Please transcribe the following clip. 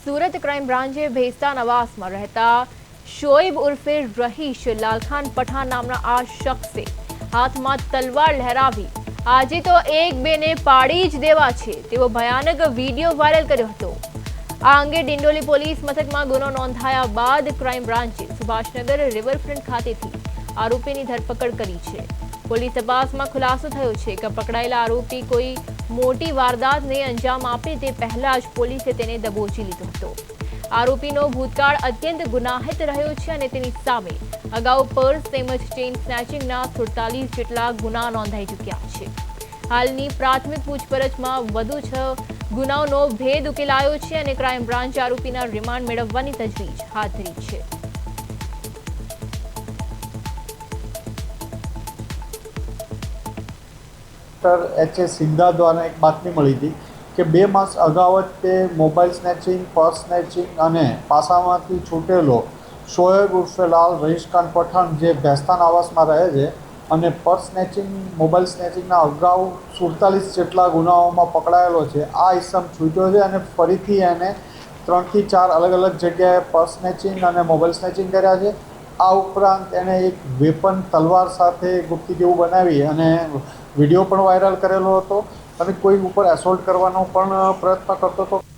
Surat crime બ્રાન્ચે Bhestan આવાસમાં રહેતા શોએબ ઉર્ફે રહીશ લાલખાન પઠાણ નામના આ શખ્સે હાથમાં તલવાર લહેરાવી આજે તો એક બેને પાડી જ દેવા છે તેવો ભયાનક વિડીયો વાયરલ કર્યો હતો। આ અંગે ડિંડોલી પોલીસ મથકમાં ગુનો નોંધાયા બાદ ક્રાઇમ બ્રાન્ચે સુભાષનગર રિવરફ્રન્ટ ખાતેથી આરોપીની ધરપકડ કરી છે। પોલીસ તપાસમાં ખુલાસો થયો છે કે પકડાયેલા આરોપી કોઈ મોટી વારદાતને અંજામ આપે તે પહેલા જ પોલીસે તેને દબોચી લીધો હતો। આરોપીનો ભૂતકાળ અત્યંત ગુનાહિત રહ્યો છે અને તેની સામે અગાઉ પર્સ તેમજ ચેઇન સ્નેચિંગના 47 જેટલા ગુના નોંધાઈ ચૂક્યા છે। હાલની પ્રાથમિક પૂછપરછમાં વધુ 6 ગુનાઓનો ભેદ ઉકેલાયો છે અને ક્રાઇમ બ્રાન્ચ આરોપીના રિમાન્ડ મેળવવાની તજવીજ હાથ ધરી છે। એચ.એ. સિંધા દ્વારા એક બાતમી મળી હતી કે 2 માસ અગાઉ જ તે મોબાઈલ સ્નેચિંગ, પર્સ સ્નેચિંગ અને પાસામાંથી છૂટેલો શોએબ ઉર્ફે લાલ રહીશખાન પઠાણ જે ભેસ્તાન આવાસમાં રહે છે અને પર્સ સ્નેચિંગ, મોબાઈલ સ્નેચિંગના અગાઉ 47 જેટલા ગુનાઓમાં પકડાયેલો છે। આ ઇસમ છૂટ્યો છે અને ફરીથી એને 3 થી 4 અલગ અલગ જગ્યાએ પર્સ સ્નેચિંગ અને મોબાઈલ સ્નેચિંગ કર્યા છે। આ ઉપરાંત એને એક વેપન તલવાર સાથે ગુપ્તી જેવું બનાવી અને વિડીયો પણ વાયરલ કરેલો હતો અને કોઈ ઉપર એસોલ્ટ કરવાનો પણ પ્રયત્ન કરતો હતો।